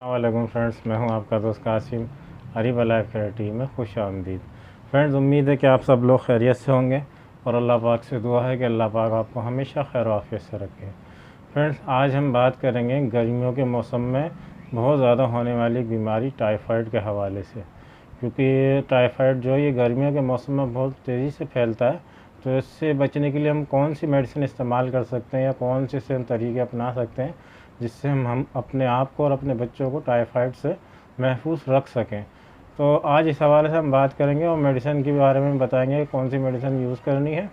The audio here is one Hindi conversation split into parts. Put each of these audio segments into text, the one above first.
वालेकुम फ्रेंड्स, मैं हूं आपका दोस्त कासिम। अरीब लाइफ थेरेपी में खुश आमदीद। फ्रेंड्स, उम्मीद है कि आप सब लोग खैरियत से होंगे और अल्लाह पाक से दुआ है कि अल्लाह पाक आपको हमेशा खैर आफियत से रखे। फ्रेंड्स, आज हम बात करेंगे गर्मियों के मौसम में बहुत ज़्यादा होने वाली बीमारी टाइफाइड के हवाले से, क्योंकि टाइफाइड जो है ये गर्मियों के मौसम में बहुत तेज़ी से फैलता है। तो इससे बचने के लिए हम कौन सी मेडिसिन इस्तेमाल कर सकते हैं या कौन से हम तरीके अपना सकते हैं जिससे हम अपने आप को और अपने बच्चों को टाइफाइड से महफूज रख सकें। तो आज इस हवाले से हम बात करेंगे और मेडिसिन के बारे में बताएंगे कौन सी मेडिसिन यूज़ करनी है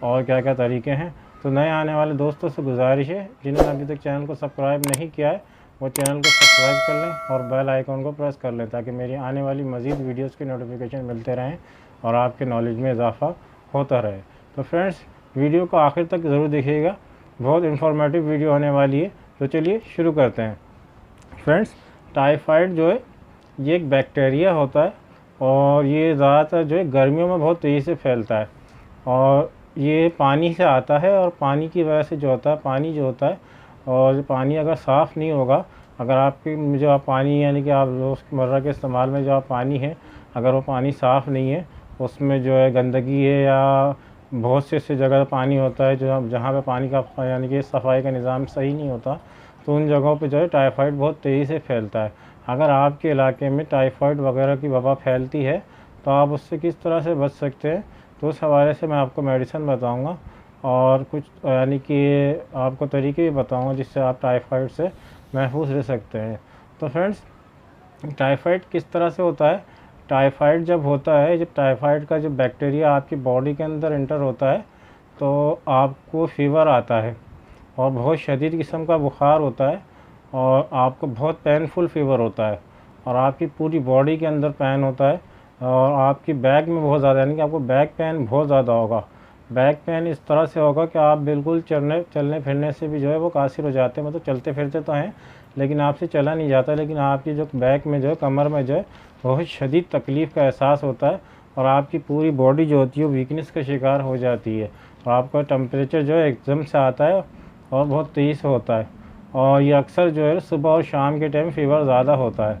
और क्या क्या तरीके हैं। तो नए आने वाले दोस्तों से गुजारिश है, जिन्होंने अभी तक चैनल को सब्सक्राइब नहीं किया है वो चैनल को सब्सक्राइब कर लें और बेल आइकॉन को प्रेस कर लें, ताकि मेरी आने वाली मज़ीद वीडियोज़ की नोटिफिकेशन मिलते रहें और आपके नॉलेज में इजाफ़ा होता रहे। तो फ्रेंड्स, वीडियो को आखिर तक ज़रूर देखिएगा, बहुत इंफॉर्मेटिव वीडियो होने वाली है। तो चलिए शुरू करते हैं। फ्रेंड्स, टाइफाइड जो है ये एक बैक्टीरिया होता है और ये ज़्यादातर जो है गर्मियों में बहुत तेज़ी से फैलता है और ये पानी से आता है। और पानी की वजह से जो होता है, पानी जो होता है, और पानी अगर साफ़ नहीं होगा, अगर आपकी जो आप पानी यानी कि आप रोज़मर्रा के इस्तेमाल में जो आप पानी है, अगर वो पानी साफ़ नहीं है, उसमें जो है गंदगी है या बहुत से ऐसी जगह पानी होता है जो जहाँ पे पानी का यानी कि सफाई का निज़ाम सही नहीं होता, तो उन जगहों पे जो है टाइफाइड बहुत तेज़ी से फैलता है। अगर आपके इलाके में टाइफाइड वगैरह की वबा फैलती है तो आप उससे किस तरह से बच सकते हैं, तो उस हवाले से मैं आपको मेडिसिन बताऊंगा और कुछ यानी कि आपको तरीके भी बताऊंगा जिससे आप टाइफाइड से महफूज रह सकते हैं। तो फ्रेंड्स, टाइफाइड किस तरह से होता है? टाइफाइड जब होता है, जब टाइफाइड का जो बैक्टीरिया आपकी बॉडी के अंदर इंटर होता है तो आपको फीवर आता है और बहुत शदीद किस्म का बुखार होता है और आपको बहुत पेनफुल फीवर होता है और आपकी पूरी बॉडी के अंदर पेन होता है और आपकी बैक में बहुत ज़्यादा, यानी कि आपको बैक पेन बहुत ज़्यादा होगा। बैक पेन इस तरह से होगा कि आप बिल्कुल चलने फिरने से भी जो है वो कासिर हो जाते हैं, मतलब चलते फिरते तो हैं लेकिन आपसे चला नहीं जाता, लेकिन आपकी जो बैक में जो है, कमर में जो है बहुत शदीद तकलीफ़ का एहसास होता है और आपकी पूरी बॉडी जो होती है वो वीकनेस का शिकार हो जाती है और आपका टेम्परेचर जो है एकदम से आता है और बहुत तेज़ी से होता है। और ये अक्सर जो है सुबह और शाम के टाइम फीवर ज़्यादा होता है।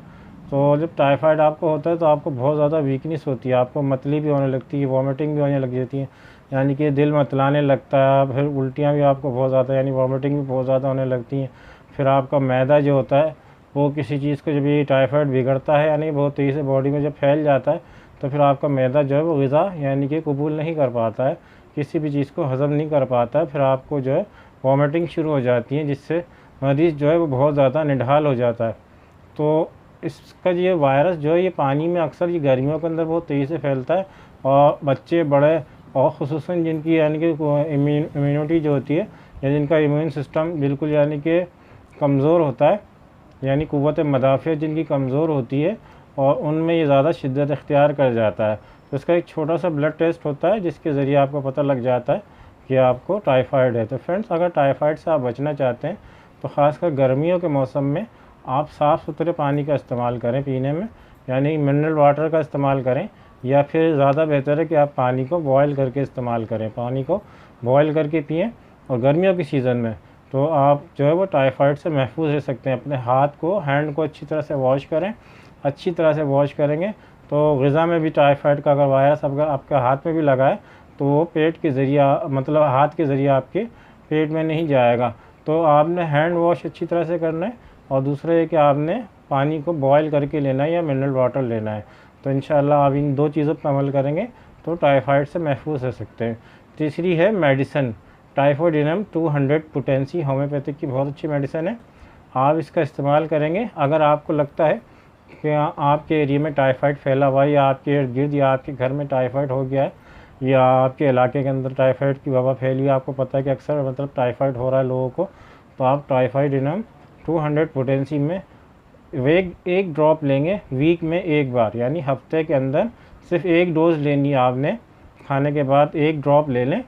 तो जब टाइफाइड आपको होता है तो आपको बहुत ज़्यादा वीकनेस होती है, आपको मतली भी होने लगती है, वॉमिटिंग भी होने लग जाती है, यानी कि दिल मतलाने लगता है, फिर उल्टियाँ भी आपको बहुत ज़्यादा यानी वॉमिटिंग भी बहुत ज़्यादा होने लगती हैं। फिर आपका मैदा जो होता है वो किसी चीज़ को जब ये टाइफाइड बिगड़ता है यानी बहुत तेज़ी से बॉडी में जब फैल जाता है तो फिर आपका मैदा जो है वो ग़िज़ा यानी कि कबूल नहीं कर पाता है, किसी भी चीज़ को हज़म नहीं कर पाता है, फिर आपको जो है वॉमिटिंग शुरू हो जाती है, जिससे मरीज़ जो है वो बहुत ज़्यादा निढाल हो जाता है। तो इसका ये वायरस जो है ये पानी में अक्सर ये गर्मियों के अंदर बहुत तेज़ी से फैलता है और बच्चे बड़े और ख़ुसूसन जिनकी यानी कि इम्यूनिटी जो होती है या जिनका इम्यून सिस्टम बिल्कुल यानी कि कमज़ोर होता है, यानी क़ुव्वत मदाफ़ियत जिनकी कमज़ोर होती है और उनमें ये ज़्यादा शिद्दत इख्तियार कर जाता है। तो इसका एक छोटा सा ब्लड टेस्ट होता है जिसके ज़रिए आपको पता लग जाता है कि आपको टाइफाइड है। तो फ्रेंड्स, अगर टाइफाइड से आप बचना चाहते हैं तो ख़ासकर गर्मियों के मौसम में आप साफ़ सुथरे पानी का इस्तेमाल करें पीने में, यानी मिनरल वाटर का इस्तेमाल करें, या फिर ज़्यादा बेहतर है कि आप पानी को बॉयल करके इस्तेमाल करें, पानी को बॉयल करके पिएँ। और गर्मियों की सीज़न में तो आप जो है वो टाइफाइड से महफूज रह सकते हैं। अपने हैंड को अच्छी तरह से वॉश करें, अच्छी तरह से वॉश करेंगे तो ग़िज़ा में भी टाइफाइड का अगर वायरस अगर आपके हाथ में भी लगा है तो वो पेट के ज़रिए मतलब हाथ के ज़रिए आपके पेट में नहीं जाएगा। तो आपने हैंड वॉश अच्छी तरह से करना है और दूसरा है कि आपने पानी को बॉयल करके लेना है या मिनरल वाटर लेना है। तो इंशाल्लाह आप इन दो चीज़ों पर अमल करेंगे तो टाइफाइड से महफूज रह सकते हैं। तीसरी है मेडिसिन, टाइफोडिनम 200 पोटेंसी होम्योपैथिक की बहुत अच्छी मेडिसिन है, आप इसका इस्तेमाल करेंगे। अगर आपको लगता है कि आपके एरिया में टाइफाइड फैला हुआ है या आपके इर्द गिर्द या आपके घर में टाइफाइड हो गया है या आपके इलाके के अंदर टाइफाइड की वबा फैली है, आपको पता है कि अक्सर मतलब टाइफाइड हो रहा है लोगों को, तो आप टाइफोडिनम 200 पोटेंसी में एक ड्रॉप लेंगे वीक में एक बार, यानी हफ्ते के अंदर सिर्फ एक डोज़ लेनी है आपने, खाने के बाद एक ड्रॉप ले लें।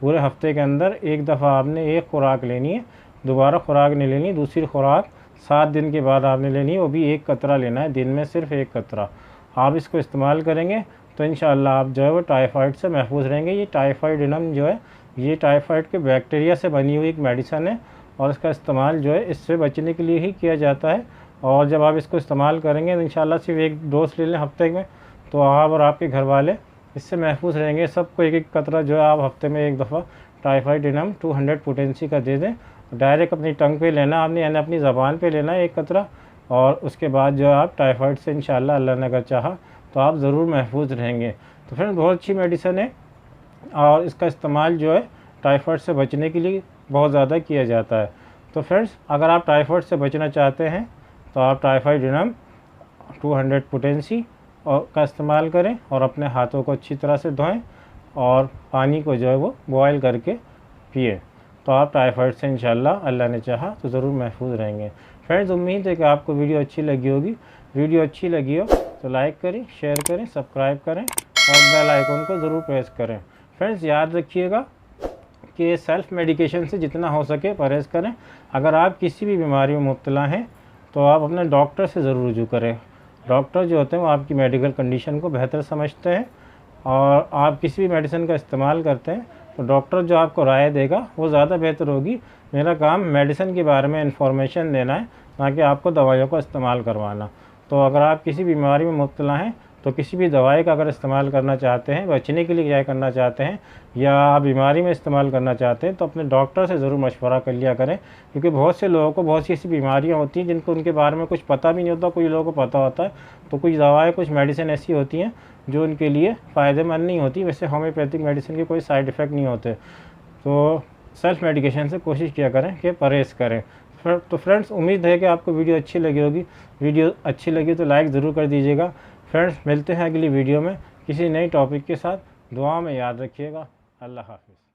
पूरे हफ्ते के अंदर एक दफ़ा आपने एक खुराक लेनी है, दोबारा खुराक नहीं लेनी। दूसरी खुराक 7 दिन के बाद आपने लेनी है, वो भी एक कतरा लेना है, दिन में सिर्फ एक कतरा। आप इसको इस्तेमाल करेंगे तो इंशाअल्लाह आप जो है वो टाइफाइड से महफूज रहेंगे। ये टाइफोडिनम जो है ये टाइफाइड के बैक्टीरिया से बनी हुई एक मेडिसिन है और इसका इस्तेमाल जो है इससे बचने के लिए ही किया जाता है और जब आप इसको इस्तेमाल करेंगे तो इंशाल्लाह सिर्फ एक डोज ले लें हफ्ते में, तो आप और आपके घर वाले इससे महफूज रहेंगे। सबको एक एक कतरा जो है आप हफ्ते में एक दफ़ा टाइफाइडिनम 200 पोटेंसी का दे दें। डायरेक्ट अपनी टंग पे लेना आपने, यानी अपनी ज़बान पे लेना है एक कतरा, और उसके बाद जो आप टाइफाइड से इंशाल्लाह अल्लाह ने अगर चाहा तो आप ज़रूर महफूज रहेंगे। तो फ्रेंड्स बहुत अच्छी मेडिसिन है और इसका इस्तेमाल जो है टाइफाइड से बचने के लिए बहुत ज़्यादा किया जाता है। तो फ्रेंड्स अगर आप टाइफाइड से बचना चाहते हैं तो आप टाइफाइडिनम 200 पोटेंसी और का इस्तेमाल करें और अपने हाथों को अच्छी तरह से धोएं और पानी को जो है वो बॉयल करके पिए, तो आप टाइफाइड से इंशाल्लाह अल्लाह ने चाहा तो ज़रूर महफूज रहेंगे। फ्रेंड्स उम्मीद है कि आपको वीडियो अच्छी लगी होगी। वीडियो अच्छी लगी हो तो लाइक करें, शेयर करें, सब्सक्राइब करें और बेल आइकन को ज़रूर प्रेस करें। फ्रेंड्स याद रखिएगा कि सेल्फ़ मेडिकेशन से जितना हो सके परहेज़ करें। अगर आप किसी भी बीमारी में मुब्तला हैं तो आप अपने डॉक्टर से ज़रूर रुजू करें। डॉक्टर जो होते हैं वो आपकी मेडिकल कंडीशन को बेहतर समझते हैं, और आप किसी भी मेडिसिन का इस्तेमाल करते हैं तो डॉक्टर जो आपको राय देगा वो ज़्यादा बेहतर होगी। मेरा काम मेडिसिन के बारे में इंफॉर्मेशन देना है, ना कि आपको दवाइयों का इस्तेमाल करवाना। तो अगर आप किसी बीमारी में मुब्तला हैं तो किसी भी दवाई का अगर इस्तेमाल करना चाहते हैं, बचने के लिए क्या करना चाहते हैं, या आप बीमारी में इस्तेमाल करना चाहते हैं, तो अपने डॉक्टर से ज़रूर मशवरा कर लिया करें। क्योंकि बहुत से लोगों को बहुत सी ऐसी बीमारियां होती हैं जिनको उनके बारे में कुछ पता भी नहीं होता, कुछ लोगों को पता होता है। तो कुछ दवाएँ, कुछ मेडिसिन ऐसी होती हैं जो उनके लिए फ़ायदेमंद नहीं होती। वैसे होम्योपैथिक मेडिसिन के कोई साइड इफ़ेक्ट नहीं होते। तो सेल्फ़ मेडिकेशन से कोशिश किया करें कि परहेज़ करें। तो फ्रेंड्स उम्मीद है कि आपको वीडियो अच्छी लगी होगी। वीडियो अच्छी लगी तो लाइक ज़रूर कर दीजिएगा। फ्रेंड्स मिलते हैं अगली वीडियो में किसी नई टॉपिक के साथ। दुआ में याद रखिएगा। अल्लाह हाफ़िज़।